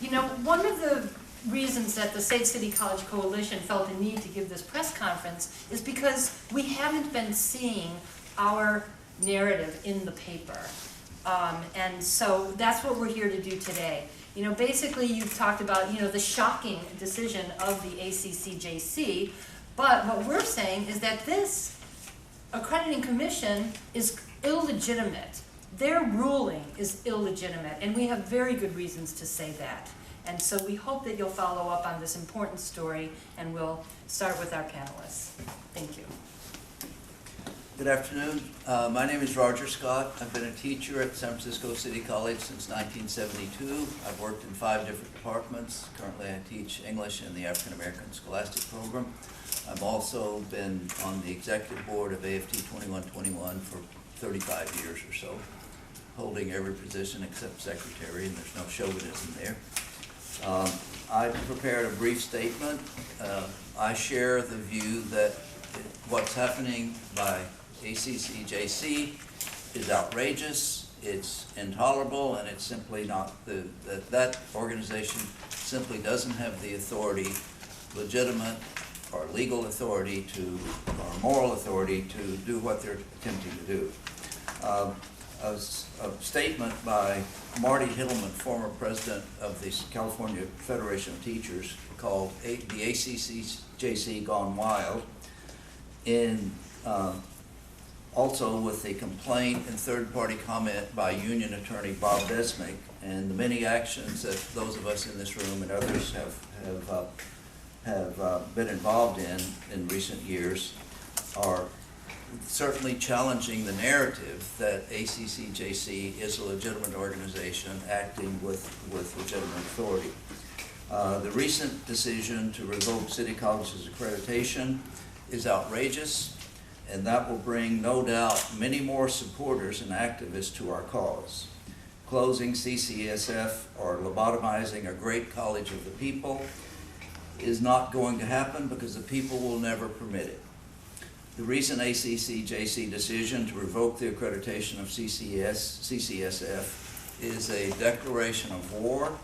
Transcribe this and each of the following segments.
You know, one of the reasons that the Save City College Coalition felt the need to give this press conference is because we haven't been seeing our narrative in the paper. And so that's what we're here to do today. You know, basically you've talked about, you know, the shocking decision of the ACCJC, but what we're saying is that this accrediting commission is illegitimate. Their ruling is illegitimate, and we have very good reasons to say that. And so we hope that you'll follow up on this important story, and we'll start with our panelists. Thank you. Good afternoon. My name is Roger Scott. I've been a teacher at San Francisco City College since 1972. I've worked in 5 different departments. Currently I teach English in the African American Scholastic Program. I've also been on the executive board of AFT 2121 for 35 years or so, holding every position except secretary, and there's no chauvinism there. I prepared a brief statement. I share the view that what's happening by ACCJC is outrageous, it's intolerable, and it's simply not, that organization simply doesn't have the authority, legitimate or legal authority to, or moral authority to do what they're attempting to do. A statement by Marty Hittleman, former president of the California Federation of Teachers, called the ACCJC Gone Wild, in also with the complaint and third-party comment by union attorney Bob Besmick, and the many actions that those of us in this room and others have been involved in recent years are certainly challenging the narrative that ACCJC is a legitimate organization acting with legitimate authority. The recent decision to revoke City College's accreditation is outrageous, and that will bring, no doubt, many more supporters and activists to our cause. Closing CCSF or lobotomizing a great college of the people is not going to happen because the people will never permit it. The recent ACCJC decision to revoke the accreditation of CCSF is a declaration of war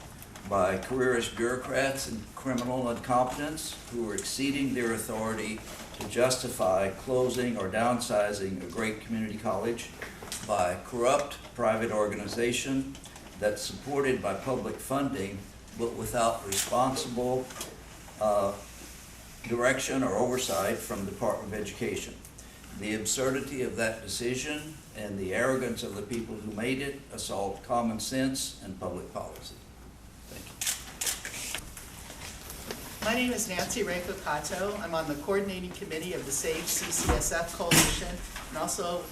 by careerist bureaucrats and criminal incompetents who are exceeding their authority to justify closing or downsizing a great community college by corrupt private organization that's supported by public funding but without responsible direction or oversight from the Department of Education. The absurdity of that decision and the arrogance of the people who made it assault common sense and public policy. Thank you. My name is Nancy Renko. I'm on the coordinating committee of the Save CCSF Coalition, and also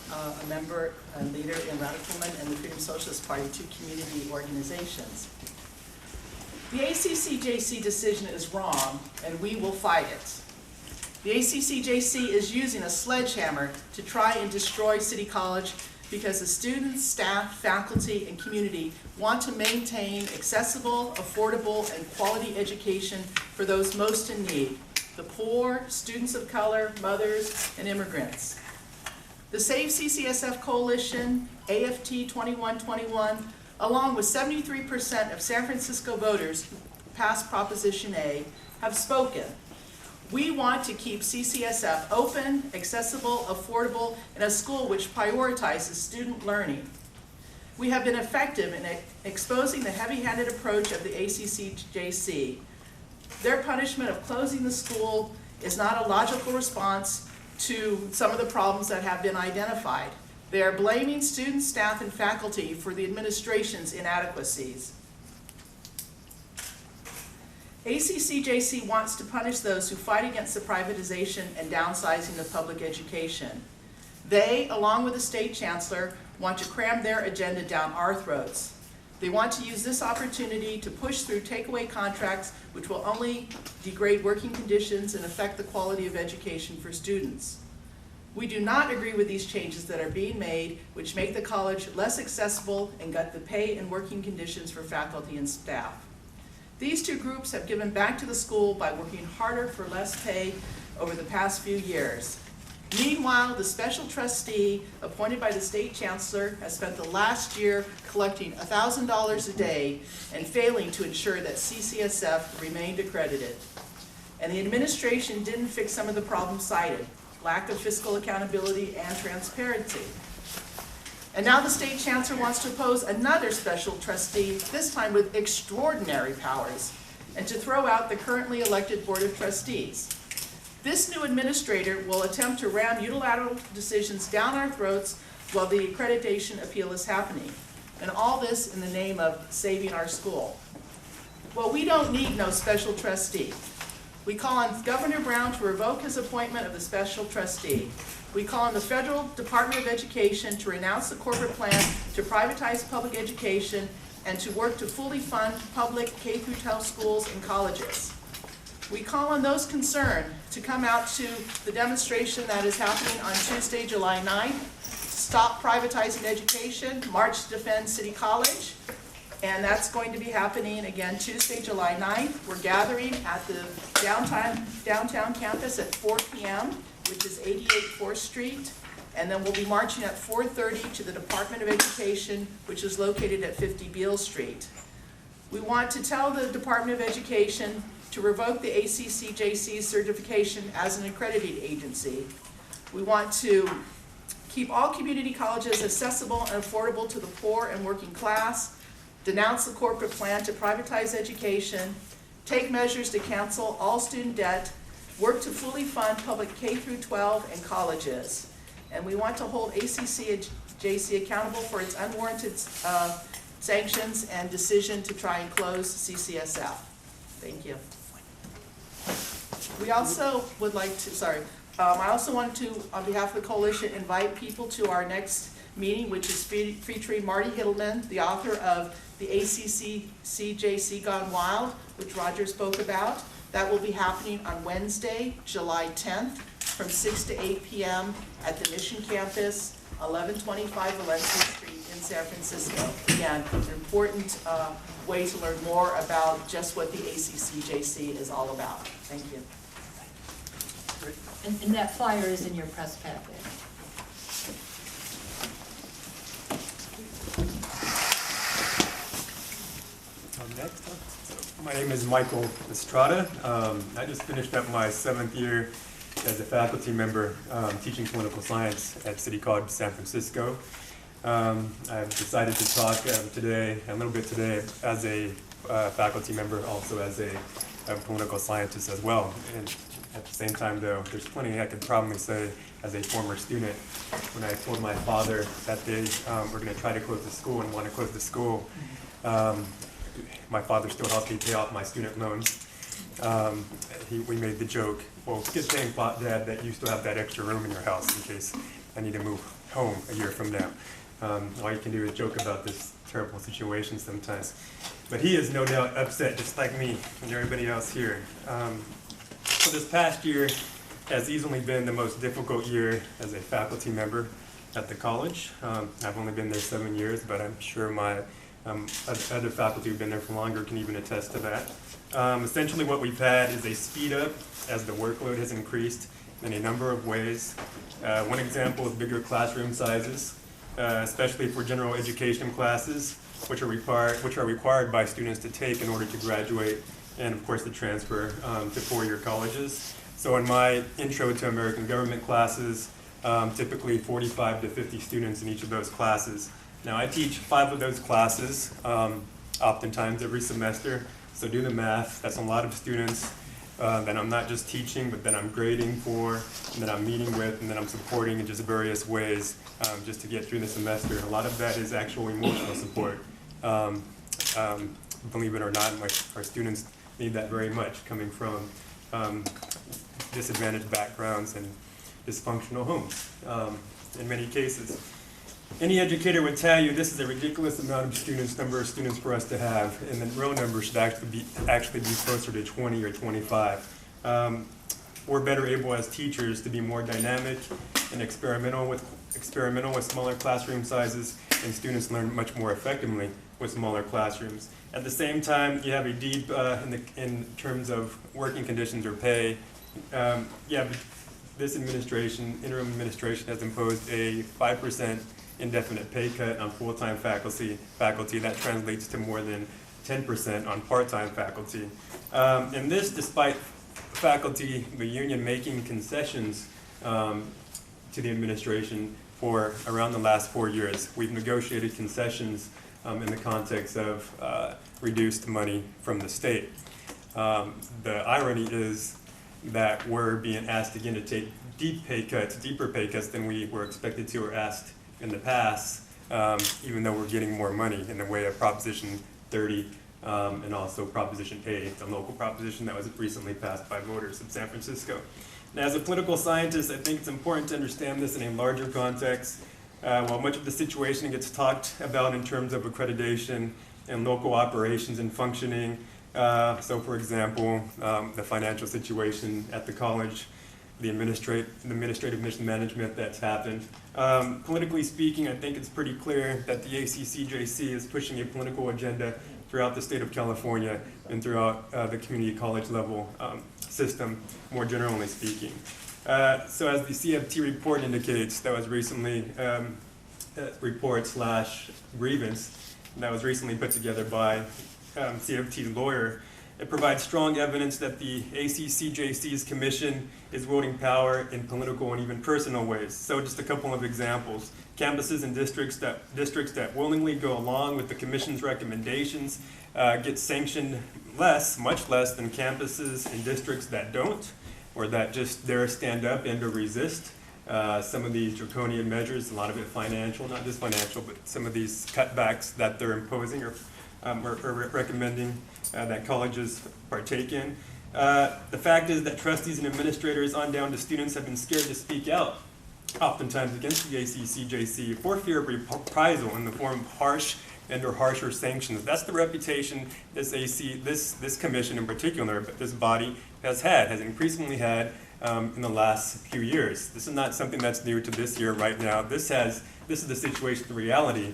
a member and leader in Radicalman and the Freedom Socialist Party, 2 community organizations. The ACCJC decision is wrong, and we will fight it. The ACCJC is using a sledgehammer to try and destroy City College because the students, staff, faculty, and community want to maintain accessible, affordable, and quality education for those most in need: the poor, students of color, mothers, and immigrants. The Save CCSF Coalition, AFT 2121, along with 73% of San Francisco voters who passed Proposition A, have spoken. We want to keep CCSF open, accessible, affordable, and a school which prioritizes student learning. We have been effective in exposing the heavy-handed approach of the ACCJC. Their punishment of closing the school is not a logical response to some of the problems that have been identified. They are blaming students, staff, and faculty for the administration's inadequacies. ACCJC wants to punish those who fight against the privatization and downsizing of public education. They, along with the state chancellor, want to cram their agenda down our throats. They want to use this opportunity to push through takeaway contracts which will only degrade working conditions and affect the quality of education for students. We do not agree with these changes that are being made, which make the college less accessible and gut the pay and working conditions for faculty and staff. These 2 groups have given back to the school by working harder for less pay over the past few years. Meanwhile, the special trustee appointed by the state chancellor has spent the last year collecting $1,000 a day and failing to ensure that CCSF remained accredited. And the administration didn't fix some of the problems cited: lack of fiscal accountability and transparency. And now the state chancellor wants to oppose another special trustee, this time with extraordinary powers, and to throw out the currently elected board of trustees. This new administrator will attempt to ram unilateral decisions down our throats while the accreditation appeal is happening. And all this in the name of saving our school. Well, we don't need no special trustee. We call on Governor Brown to revoke his appointment of the special trustee. We call on the Federal Department of Education to renounce the corporate plan to privatize public education and to work to fully fund public K-12 schools and colleges. We call on those concerned to come out to the demonstration that is happening on Tuesday, July 9th. Stop privatizing education, march to defend City College. And that's going to be happening again Tuesday, July 9th. We're gathering at the downtown campus at 4 p.m., which is 88 4th Street. And then we'll be marching at 4:30 to the Department of Education, which is located at 50 Beale Street. We want to tell the Department of Education to revoke the ACCJC certification as an accredited agency. We want to keep all community colleges accessible and affordable to the poor and working class, denounce the corporate plan to privatize education, take measures to cancel all student debt, work to fully fund public K-12 and colleges. And we want to hold ACCJC accountable for its unwarranted sanctions and decision to try and close CCSF. Thank you. We also would like to, I also want to, on behalf of the coalition, invite people to our next meeting, which is featuring Marty Hittleman, the author of the ACCJC Gone Wild, which Roger spoke about. That will be happening on Wednesday, July 10th, from 6 to 8 p.m. at the Mission Campus, 1125 Valencia Street in San Francisco. Again, an important way to learn more about just what the ACCJC is all about. Thank you. And that flyer is in your press packet. Next, my name is Michael Estrada. I just finished up my 7th year as a faculty member teaching political science at City College San Francisco. I've decided to talk today, a little bit today, as a faculty member, also as a political scientist as well. And at the same time, though, there's plenty I could probably say as a former student. When I told my father that they were going to try to close the school and want to close the school, my father still helped me pay off my student loans. We made the joke, well, it's a good thing, Dad, that you still have that extra room in your house in case I need to move home a year from now. All you can do is joke about this terrible situation sometimes. But he is no doubt upset, just like me and everybody else here. So this past year has easily been the most difficult year as a faculty member at the college. I've only been there 7 years, but I'm sure my other faculty who've been there for longer can even attest to that. Essentially what we've had is a speed up as the workload has increased in a number of ways. One example is bigger classroom sizes, especially for general education classes, which are required by students to take in order to graduate and of course to transfer to four-year colleges. So in my intro to American government classes, typically 45 to 50 students in each of those classes. Now I teach 5 of those classes, oftentimes every semester, so do the math. That's a lot of students that I'm not just teaching, but that I'm grading for, and that I'm meeting with, and that I'm supporting in just various ways just to get through the semester. A lot of that is actual emotional support. Believe it or not, our students need that very much, coming from disadvantaged backgrounds and dysfunctional homes in many cases. Any educator would tell you this is a ridiculous number of students for us to have, and the real number should actually be closer to 20 or 25. We're better able as teachers to be more dynamic and experimental with smaller classroom sizes, and students learn much more effectively with smaller classrooms. At the same time, you have a deep in terms of working conditions or pay. this interim administration has imposed a 5% indefinite pay cut on full-time faculty. That translates to more than 10% on part-time faculty. And this despite faculty, the union, making concessions to the administration for around the last 4 years. We've negotiated concessions in the context of reduced money from the state. The irony is that we're being asked again to take deeper pay cuts than we were expected to or asked in the past, even though we're getting more money in the way of Proposition 30 and also Proposition A, the local proposition that was recently passed by voters in San Francisco. Now, as a political scientist, I think it's important to understand this in a larger context. While much of the situation gets talked about in terms of accreditation and local operations and functioning, so for example, the financial situation at the college, the administrative mismanagement that's happened. Politically speaking, I think it's pretty clear that the ACCJC is pushing a political agenda throughout the state of California and throughout the community college level system, more generally speaking. So as the CFT report indicates, that was recently, report/grievance that was recently put together by CFT's lawyer, it provides strong evidence that the ACCJC's commission is wielding power in political and even personal ways. So just a couple of examples. Campuses and districts that willingly go along with the commission's recommendations get sanctioned much less than campuses and districts that don't, or that just dare stand up and or resist some of these draconian measures, a lot of it financial, not just financial, but some of these cutbacks that they're imposing or recommending that colleges partake in. The fact is that trustees and administrators on down to students have been scared to speak out, oftentimes against the ACCJC, for fear of reprisal in the form of harsh and or harsher sanctions. That's the reputation this commission in particular, but this body has increasingly had in the last few years. This is not something that's new to this year right now. This is the situation, the reality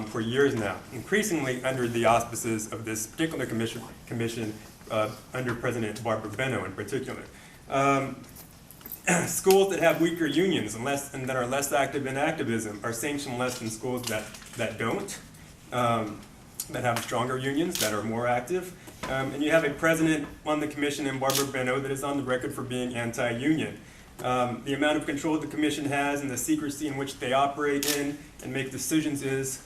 for years now, increasingly under the auspices of this particular commission under President Barbara Beno in particular. Schools that have weaker unions and that are less active in activism are sanctioned less than schools that don't, that have stronger unions, that are more active. And you have a president on the commission in Barbara Beno that is on the record for being anti-union. The amount of control the commission has and the secrecy in which they operate in and make decisions is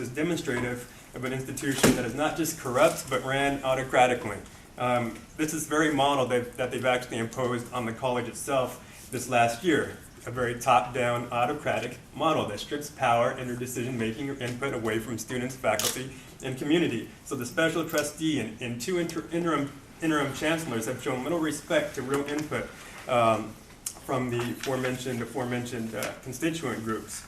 demonstrative of an institution that is not just corrupt but ran autocratically. This is very model that they've actually imposed on the college itself this last year, a very top-down autocratic model that strips power and their decision-making or input away from students, faculty, and community. So the special trustee and two interim chancellors have shown little respect to real input from the aforementioned constituent groups.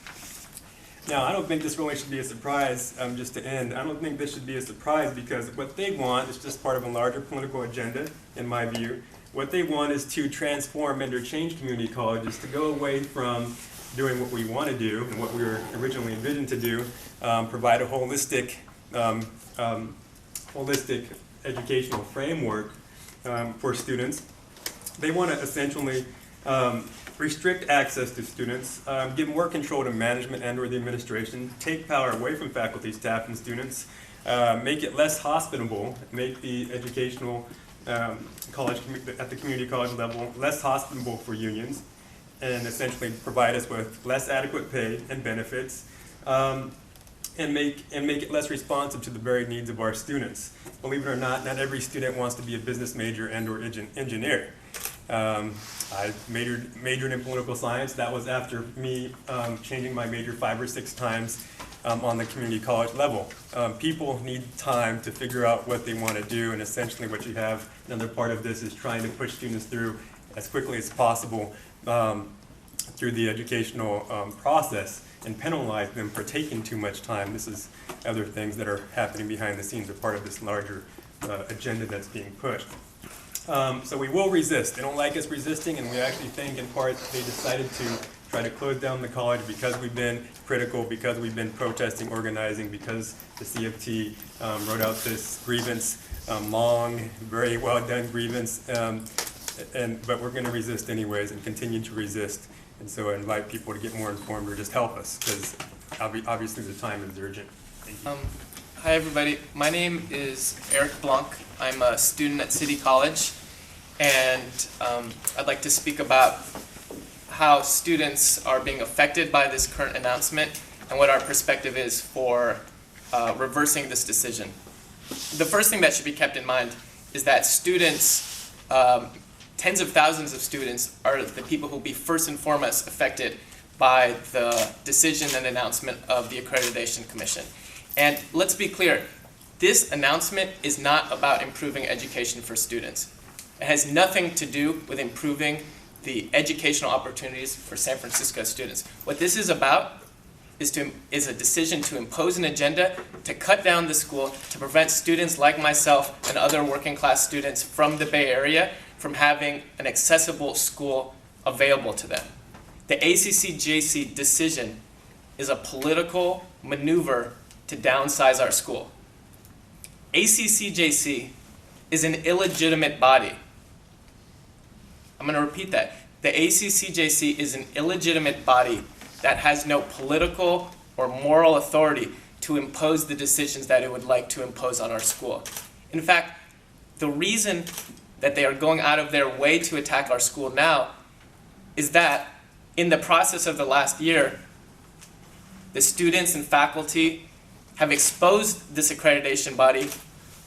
Now, I don't think this really should be a surprise, just to end. I don't think this should be a surprise because what they want is just part of a larger political agenda, in my view. What they want is to transform and or change community colleges to go away from doing what we want to do and what we were originally envisioned to do, provide a holistic educational framework for students. They want to essentially restrict access to students, give more control to management and or the administration, take power away from faculty, staff, and students, make it less hospitable, make the educational college at the community college level less hospitable for unions, and essentially provide us with less adequate pay and benefits, and make it less responsive to the varied needs of our students. Believe it or not every student wants to be a business major and or engineer. I majored in political science. That was after me changing my major 5 or 6 times on the community college level. People need time to figure out what they want to do, and essentially what you have, another part of this is trying to push students through as quickly as possible through the educational process and penalize them for taking too much time. This is other things that are happening behind the scenes, are part of this larger agenda that's being pushed. So we will resist. They don't like us resisting, and we actually think in part they decided to try to close down the college because we've been critical, because we've been protesting, organizing, because the CFT wrote out this grievance, long, very well done grievance, but we're going to resist anyways and continue to resist. And so I invite people to get more informed or just help us, because obviously the time is urgent. Thank you. Hi everybody, my name is Blanc. I'm a student at City College, and I'd like to speak about how students are being affected by this current announcement and what our perspective is for reversing this decision. The first thing that should be kept in mind is that students, tens of thousands of students, are the people who will be first and foremost affected by the decision and announcement of the Accreditation Commission. And let's be clear, this announcement is not about improving education for students. It has nothing to do with improving the educational opportunities for San Francisco students. What this is about is a decision to impose an agenda to cut down the school, to prevent students like myself and other working class students from the Bay Area from having an accessible school available to them. The ACCJC decision is a political maneuver to downsize our school. ACCJC is an illegitimate body. I'm going to repeat that. The ACCJC is an illegitimate body that has no political or moral authority to impose the decisions that it would like to impose on our school. In fact, the reason that they are going out of their way to attack our school now is that in the process of the last year, the students and faculty have exposed this accreditation body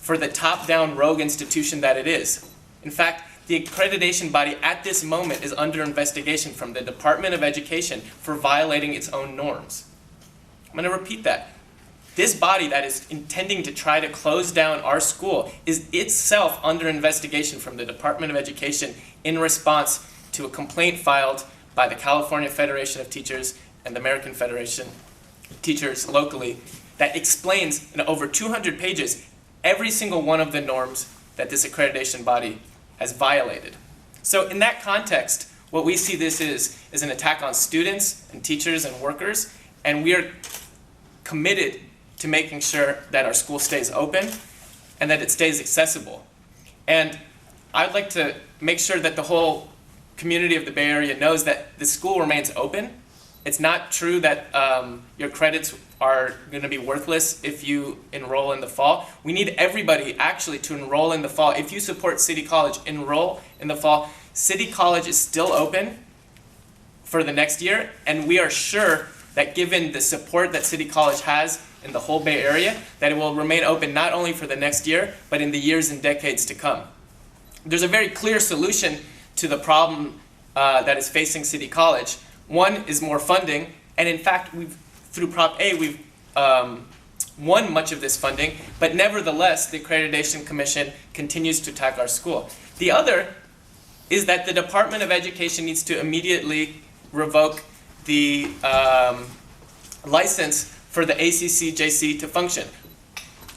for the top-down rogue institution that it is. In fact, the accreditation body at this moment is under investigation from the Department of Education for violating its own norms. I'm going to repeat that. This body that is intending to try to close down our school is itself under investigation from the Department of Education in response to a complaint filed by the California Federation of Teachers and the American Federation of Teachers locally that explains in over 200 pages every single one of the norms that this accreditation body has violated. So in that context, what we see this is an attack on students and teachers and workers, and we are committed to making sure that our school stays open and that it stays accessible. And I'd like to make sure that the whole community of the Bay Area knows that the school remains open. It's not true that your credits are going to be worthless if you enroll in the fall. We need everybody actually to enroll in the fall. If you support City College, enroll in the fall. City College is still open for the next year, and we are sure that given the support that City College has in the whole Bay Area, that it will remain open not only for the next year, but in the years and decades to come. There's a very clear solution to the problem that is facing City College. One is more funding, and in fact, through Prop A, we've won much of this funding, but nevertheless, the Accreditation Commission continues to attack our school. The other is that the Department of Education needs to immediately revoke the license for the ACCJC to function.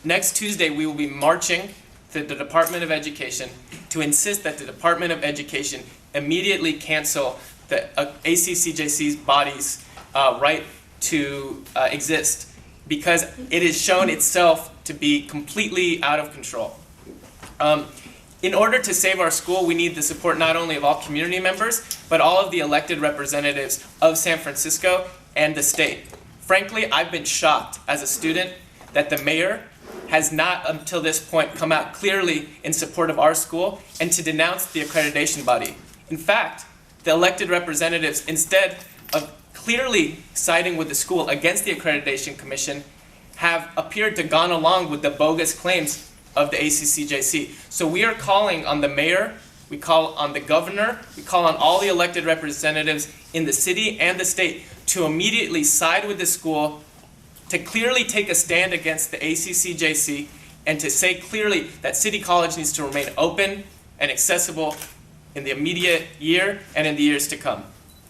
Next Tuesday, we will be marching to the Department of Education to insist that the Department of Education immediately cancel the ACCJC's body's right to exist, because it has shown itself to be completely out of control. In order to save our school, we need the support not only of all community members, but all of the elected representatives of San Francisco and the state. Frankly, I've been shocked as a student that the mayor has not until this point come out clearly in support of our school and to denounce the accreditation body. In fact, the elected representatives, instead of clearly siding with the school against the Accreditation Commission, have appeared to gone along with the bogus claims of the ACCJC. So we are calling on the mayor, we call on the governor, we call on all the elected representatives in the city and the state to immediately side with the school, to clearly take a stand against the ACCJC, and to say clearly that City College needs to remain open and accessible in the immediate year and in the years to come.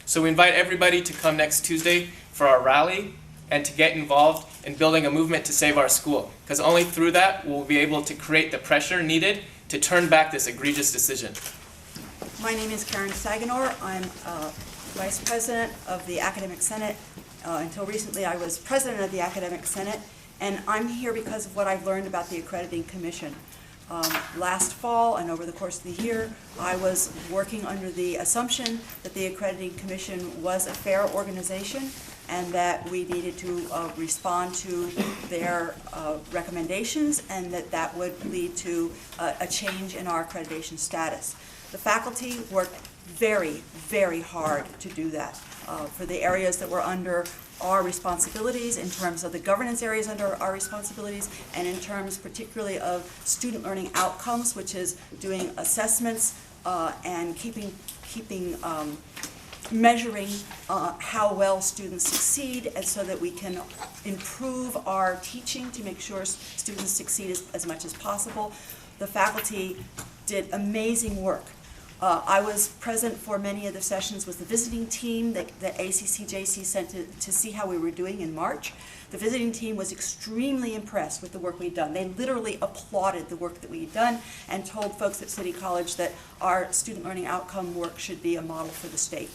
So we invite everybody to come next Tuesday for our rally and to get involved in building a movement to save our school, because only through that we'll be able to create the pressure needed to turn back this egregious decision. My name is Karen Saginaw. I'm Vice President of the Academic Senate. Until recently, I was President of the Academic Senate, and I'm here because of what I've learned about the Accrediting Commission. Last fall and over the course of the year, I was working under the assumption that the Accrediting Commission was a fair organization and that we needed to respond to their recommendations and that would lead to a change in our accreditation status. The faculty worked very, very hard to do that for the areas that were under our responsibilities, in terms of the governance areas under our responsibilities, and in terms particularly of student learning outcomes, which is doing assessments and measuring how well students succeed, and so that we can improve our teaching to make sure students succeed as much as possible. The faculty did amazing work. I was present for many of the sessions with the visiting team that ACCJC sent to see how we were doing in March. The visiting team was extremely impressed with the work we'd done. They literally applauded the work that we'd done and told folks at City College that our student learning outcome work should be a model for the state.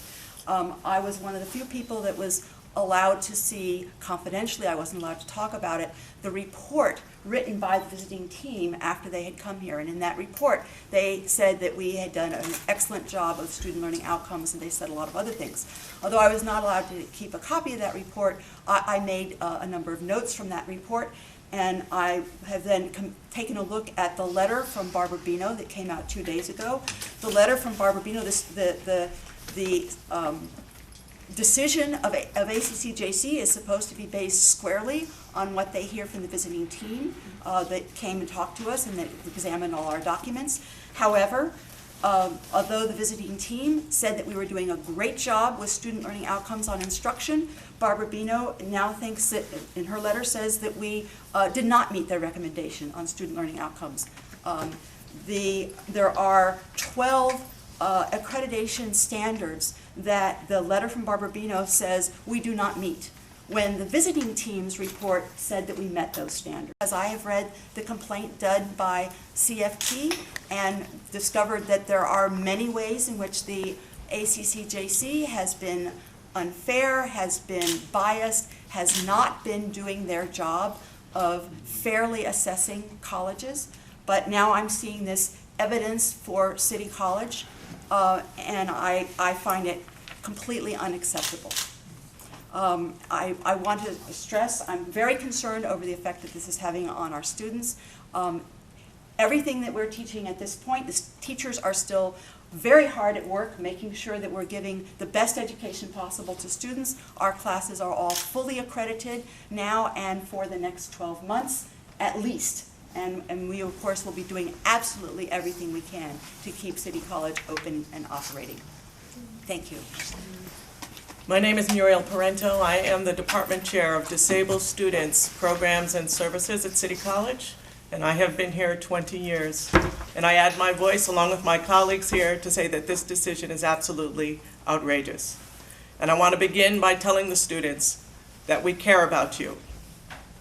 I was one of the few people that was allowed to see, confidentially, I wasn't allowed to talk about it, the report written by the visiting team after they had come here. And in that report, they said that we had done an excellent job of student learning outcomes, and they said a lot of other things. Although I was not allowed to keep a copy of that report, I made a number of notes from that report, and I have then taken a look at the letter from Barbara Beno that came out 2 days ago. The letter from Barbara Beno, the decision of ACCJC is supposed to be based squarely on what they hear from the visiting team that came and talked to us and that examined all our documents. However, although the visiting team said that we were doing a great job with student learning outcomes on instruction, Barbara Beno now thinks that, in her letter, says that we did not meet their recommendation on student learning outcomes. There are 12 accreditation standards that the letter from Barbara Beno says we do not meet, when the visiting team's report said that we met those standards. As I have read the complaint done by CFT and discovered that there are many ways in which the ACCJC has been unfair, has been biased, has not been doing their job of fairly assessing colleges. But now I'm seeing this evidence for City College, and I find it completely unacceptable. I want to stress, I'm very concerned over the effect that this is having on our students. Everything that we're teaching at this point, the teachers are still very hard at work making sure that we're giving the best education possible to students. Our classes are all fully accredited now and for the next 12 months at least. And we, of course, will be doing absolutely everything we can to keep City College open and operating. Thank you. My name is Muriel Parente. I am the Department Chair of Disabled Students Programs and Services at City College, and I have been here 20 years. And I add my voice along with my colleagues here to say that this decision is absolutely outrageous. And I want to begin by telling the students that we care about you,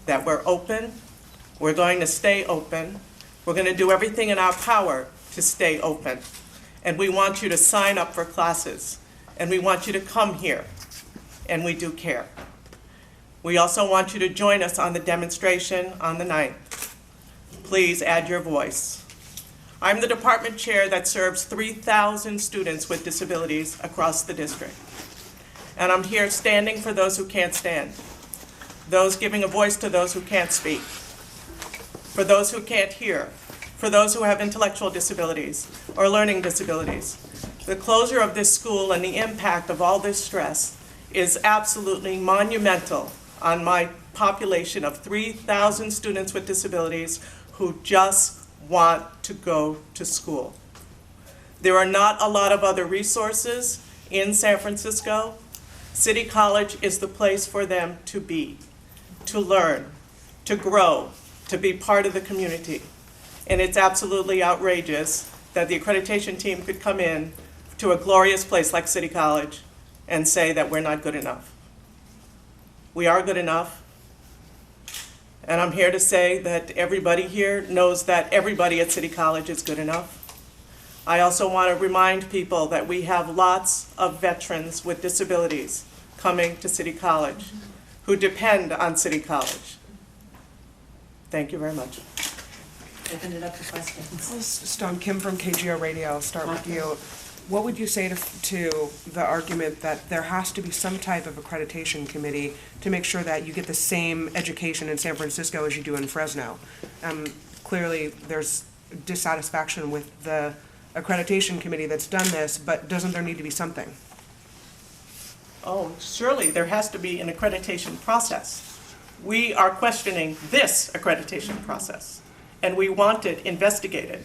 that we're open, we're going to stay open, we're going to do everything in our power to stay open. And we want you to sign up for classes, and we want you to come here, and we do care. We also want you to join us on the demonstration on the 9th. Please add your voice. I'm the department chair that serves 3,000 students with disabilities across the district. And I'm here standing for those who can't stand, those giving a voice to those who can't speak, for those who can't hear, for those who have intellectual disabilities or learning disabilities. The closure of this school and the impact of all this stress is absolutely monumental on my population of 3,000 students with disabilities who just want to go to school. There are not a lot of other resources in San Francisco. City College is the place for them to be, to learn, to grow, to be part of the community. And it's absolutely outrageous that the accreditation team could come in to a glorious place like City College and say that we're not good enough. We are good enough. And I'm here to say that everybody here knows that everybody at City College is good enough. I also want to remind people that we have lots of veterans with disabilities coming to City College who depend on City College. Thank you very much. open it up to questions. Stone, Kim from KGO Radio, I'll start with you. What would you say to the argument that there has to be some type of accreditation committee to make sure that you get the same education in San Francisco as you do in Fresno? Clearly, there's dissatisfaction with the accreditation committee that's done this, but doesn't there need to be something? Oh, surely there has to be an accreditation process. We are questioning this accreditation process, and we want it investigated,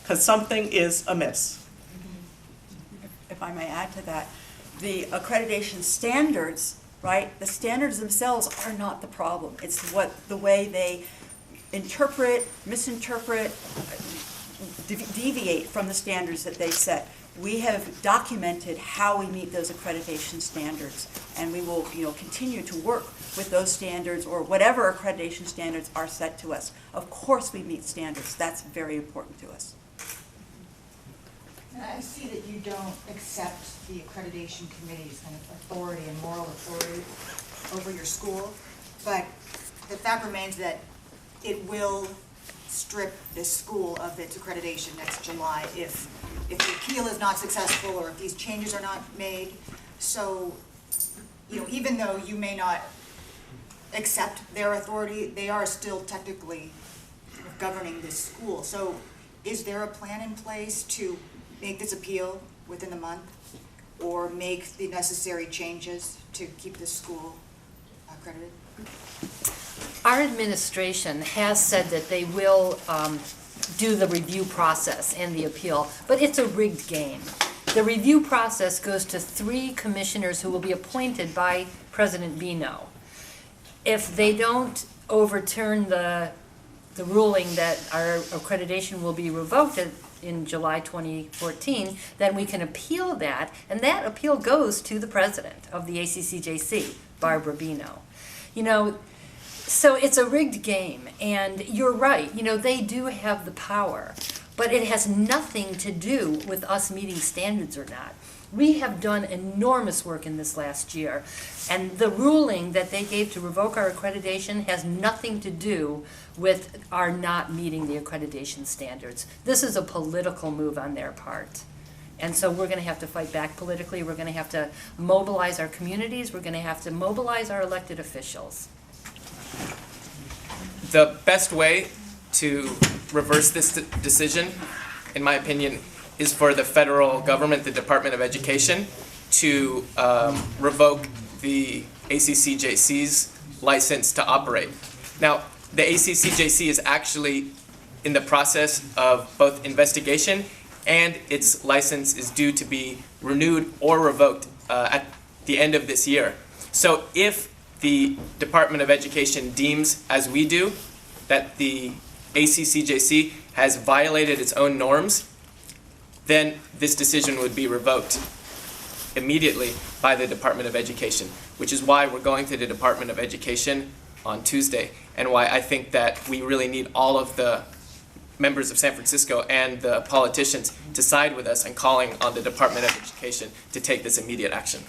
because something is amiss. If I may add to that, the accreditation standards, right, the standards themselves are not the problem. It's the way they interpret, misinterpret, deviate from the standards that they set. We have documented how we meet those accreditation standards, and we will, continue to work with those standards or whatever accreditation standards are set to us. Of course we meet standards. That's very important to us. And I see that you don't accept the accreditation committee's kind of authority and moral authority over your school, but the fact remains that it will strip this school of its accreditation next July if the appeal is not successful or if these changes are not made. So, even though you may not accept their authority, they are still technically governing this school. So is there a plan in place to make this appeal within the month or make the necessary changes to keep this school accredited? Our administration has said that they will do the review process and the appeal, but it's a rigged game. The review process goes to 3 commissioners who will be appointed by President Beno. If they don't overturn the ruling that our accreditation will be revoked in July 2014, then we can appeal that, and that appeal goes to the president of the ACCJC, Barbara Beno. So it's a rigged game, and you're right, they do have the power, but it has nothing to do with us meeting standards or not. We have done enormous work in this last year, and the ruling that they gave to revoke our accreditation has nothing to do with our not meeting the accreditation standards. This is a political move on their part. And so we're going to have to fight back politically. We're going to have to mobilize our communities. We're going to have to mobilize our elected officials. The best way to reverse this decision, in my opinion, is for the federal government, the Department of Education, to revoke the ACCJC's license to operate. Now, the ACCJC is actually in the process of both investigation, and its license is due to be renewed or revoked at the end of this year. So if the Department of Education deems, as we do, that the ACCJC has violated its own norms, then this decision would be revoked immediately by the Department of Education, which is why we're going to the Department of Education on Tuesday, and why I think that we really need all of the members of San Francisco and the politicians to side with us in calling on the Department of Education to take this immediate action.